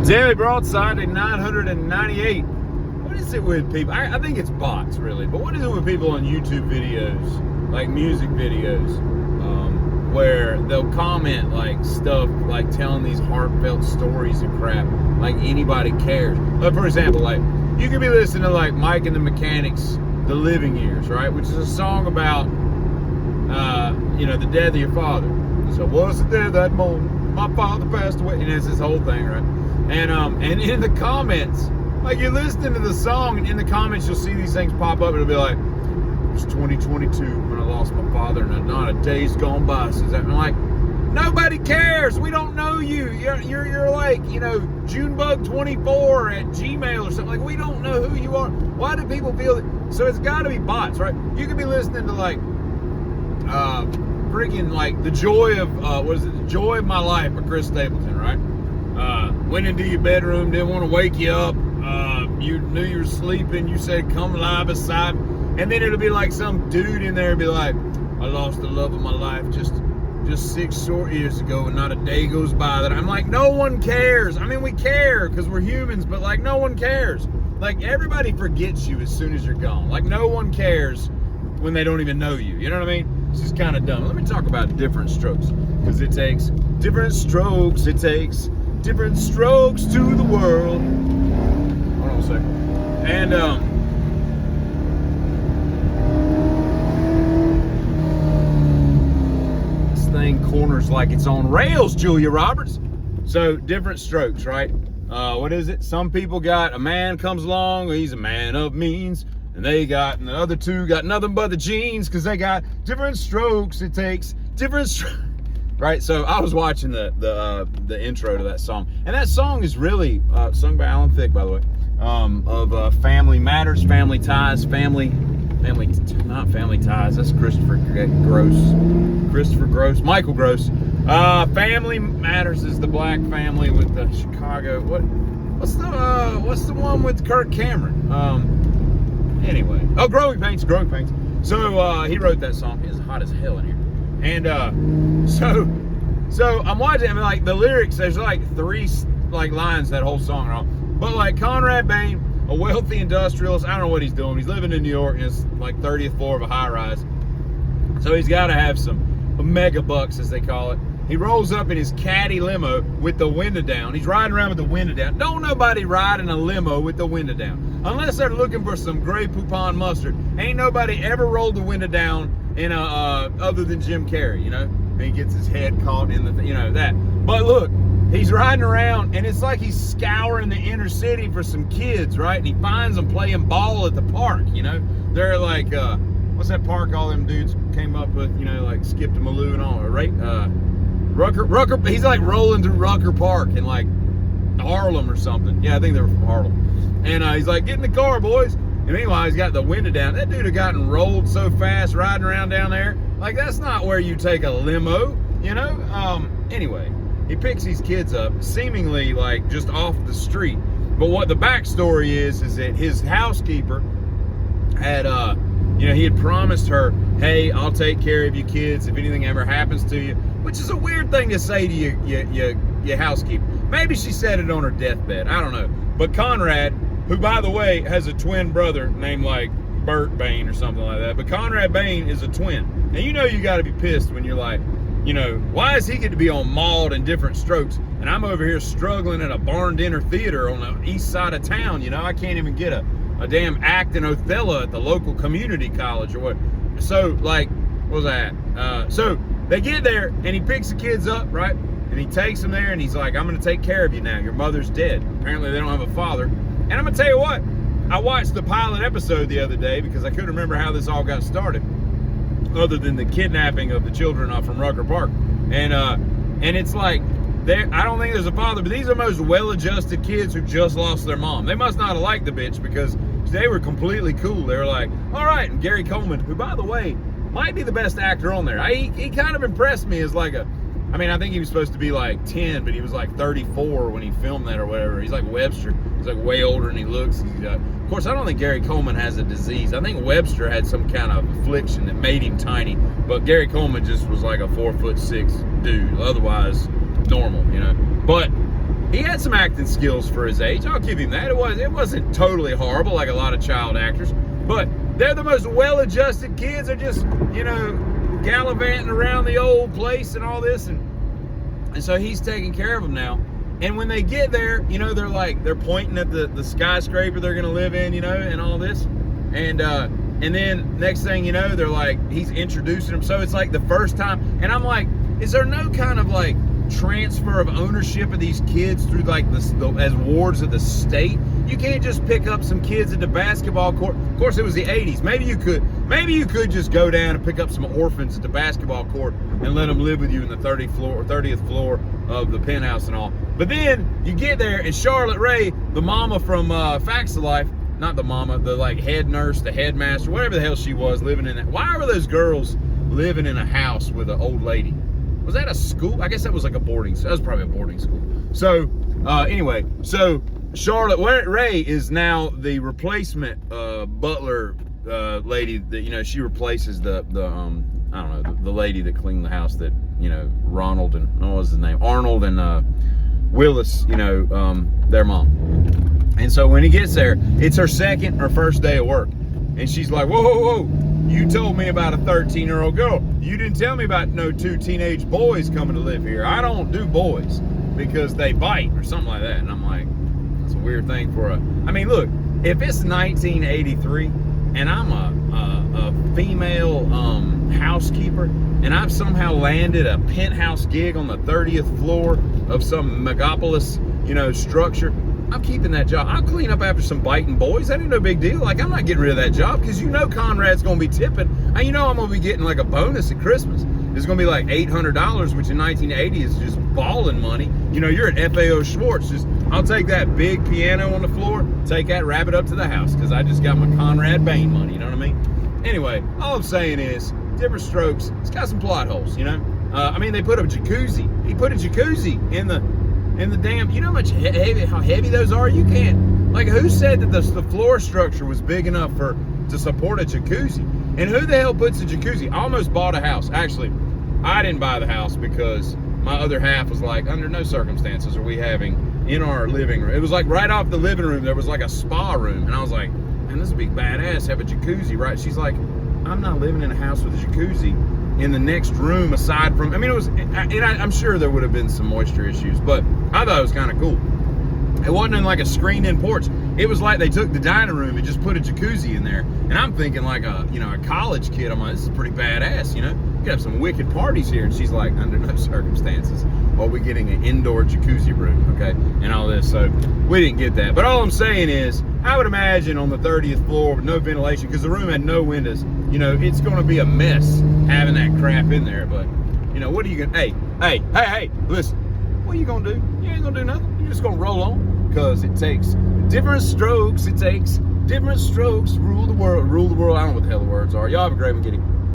Daily Broadside at 998. What is it with people? I think it's bots, really. But what is it with people on YouTube videos, like music videos, where they'll comment like stuff, like telling these heartfelt stories and crap, like anybody cares. Like, for example, like you could be listening to like Mike and the Mechanics' "The Living Years," right? Which is a song about, the death of your father. So was it there that moment? My father passed away, and it's this whole thing, right? And in the comments, like you're listening to the song, and in the comments you'll see these things pop up. It'll be like, it's 2022 when I lost my father, and not a day's gone by since that. And I'm like, nobody cares. We don't know you. You're like, Junebug24 at Gmail or something. Like, we don't know who you are. Why do people feel that? So it's got to be bots, right? You could be listening to like, freaking like the joy of the joy of my life by Chris Stapleton, right? Went into your bedroom, didn't want to wake you up. You knew you were sleeping. You said, "Come lie beside me." And then it'll be like some dude in there and be like, "I lost the love of my life just 6 short years ago, and not a day goes by that." I'm like, no one cares. I mean, we care because we're humans, but like no one cares. Like everybody forgets you as soon as you're gone. Like no one cares when they don't even know you. You know what I mean? It's just kind of dumb. Let me talk about different strokes, because it takes different strokes. It takes different strokes to the world. Hold on a second. And this thing corners like it's on rails, Julia Roberts. So different strokes, right? What is it? Some people got a man comes along, he's a man of means. And the other two got nothing but the jeans, because they got different strokes. It takes different strokes. Right? So I was watching the intro to that song. And that song is really sung by Alan Thicke, by the way, of family matters, family ties, not family ties. That's Christopher Gross, Michael Gross. Family Matters is the black family with the Chicago. What's the one with Kirk Cameron? Anyway, Growing Pains. So he wrote that song. It's hot as hell in here. And so I'm watching, and like the lyrics, there's like 3 like lines that whole song are on. But like Conrad Bain, a wealthy industrialist, I don't know what he's doing. He's living in New York, and it's like 30th floor of a high rise. So he's got to have some mega bucks, as they call it. He rolls up in his caddy limo with the window down. He's riding around with the window down. Don't nobody ride in a limo with the window down. Unless they're looking for some Grey Poupon mustard. Ain't nobody ever rolled the window down in other than Jim Carrey, And he gets his head caught in the, that. But look, he's riding around, and it's like he's scouring the inner city for some kids, right? And he finds them playing ball at the park, They're like, what's that park all them dudes came up with, like Skip to Maloo and all, right? Rucker, he's like rolling through Rucker Park in like Harlem or something. Yeah, I think they were from Harlem. And he's like, "Get in the car, boys." And meanwhile, he's got the window down. That dude had gotten rolled so fast riding around down there. Like, that's not where you take a limo, Anyway, he picks these kids up, seemingly like just off the street. But what the backstory is that his housekeeper had, he had promised her, "Hey, I'll take care of you kids if anything ever happens to you," which is a weird thing to say to your housekeeper. Maybe she said it on her deathbed. I don't know. But Conrad, who, by the way, has a twin brother named like Burt Bain or something like that. But Conrad Bain is a twin. Now, you got to be pissed when you're like, why does he get to be on Mauled and Different Strokes? And I'm over here struggling at a barn dinner theater on the east side of town. I can't even get a damn act in Othello at the local community college or what. So, like, what was that? So they get there, and he picks the kids up, right? And he takes them there, and he's like, "I'm going to take care of you now. Your mother's dead." Apparently, they don't have a father. And I'm going to tell you what. I watched the pilot episode the other day because I couldn't remember how this all got started, other than the kidnapping of the children from Rucker Park. And it's like, I don't think there's a father, but these are the most well-adjusted kids who just lost their mom. They must not have liked the bitch because they were completely cool. They were like, all right. And Gary Coleman, who, by the way, might be the best actor on there. He kind of impressed me as like I think he was supposed to be like 10, but he was like 34 when he filmed that or whatever. He's like Webster. He's like way older than he looks. Of course, I don't think Gary Coleman has a disease. I think Webster had some kind of affliction that made him tiny. But Gary Coleman just was like a 4'6" dude. Otherwise, normal, But he had some acting skills for his age. I'll give him that. It wasn't totally horrible like a lot of child actors, but they're the most well-adjusted kids. They're just, gallivanting around the old place and all this, and so he's taking care of them now. And when they get there, they're pointing at the skyscraper they're gonna live in, and all this, and then next thing you know, they're like, he's introducing them. So it's like the first time, and I'm like, is there no kind of like transfer of ownership of these kids through like as wards of the state? You can't just pick up some kids at the basketball court. Of course, it was the 80s. Maybe you could just go down and pick up some orphans at the basketball court and let them live with you in the 30th floor of the penthouse and all. But then you get there, and Charlotte Rae, the mama from Facts of Life, not the mama, the like head nurse, the headmaster, whatever the hell she was, living in that. Why were those girls living in a house with an old lady? Was that a school? I guess that was like a boarding. That was probably a boarding school. So anyway, so Charlotte Rae is now the replacement butler lady that she replaces the I don't know, the lady that cleaned the house that Ronald and what was his name, Arnold and Willis, their mom. And so when he gets there, it's her second or first day of work, and she's like, whoa, you told me about a 13-year-old girl. You didn't tell me about no 2 teenage boys coming to live here. I don't do boys because they bite or something like that. And I'm like, that's a weird thing for I mean, look, if it's 1983 and I'm a female housekeeper and I've somehow landed a penthouse gig on the 30th floor of some megapolis, structure, I'm keeping that job. I'll clean up after some biting boys. That ain't no big deal. Like, I'm not getting rid of that job because Conrad's going to be tipping. And I'm going to be getting like a bonus at Christmas. It's going to be like $800, which in 1980 is just balling money. You're at FAO Schwartz. I'll take that big piano on the floor, take that, wrap it up to the house because I just got my Conrad Bain money. You know what I mean? Anyway, all I'm saying is, different strokes. It's got some plot holes, I mean, they put a jacuzzi. He put a jacuzzi in the damn, how heavy those are? You can't, like, who said that the floor structure was big enough to support a jacuzzi? And who the hell puts a jacuzzi? I almost bought a house. Actually, I didn't buy the house because my other half was like, under no circumstances are we having in our living room. It was like right off the living room, there was like a spa room. And I was like, man, this would be badass, have a jacuzzi, right? She's like, I'm not living in a house with a jacuzzi in the next room aside from, I'm sure there would have been some moisture issues, but I thought it was kind of cool. It wasn't in like a screened-in porch. It was like they took the dining room and just put a jacuzzi in there. And I'm thinking like a college kid. I'm like, this is pretty badass, You could have some wicked parties here. And she's like, under no circumstances are we getting an indoor jacuzzi room, okay? And all this. So we didn't get that. But all I'm saying is, I would imagine on the 30th floor with no ventilation, because the room had no windows, it's going to be a mess having that crap in there. But, what are you going to, hey, listen, what are you going to do? You ain't going to do nothing. You're just going to roll on. Because it takes different strokes. Rule the world. I don't know what the hell the words are. Y'all have a great one, Kitty.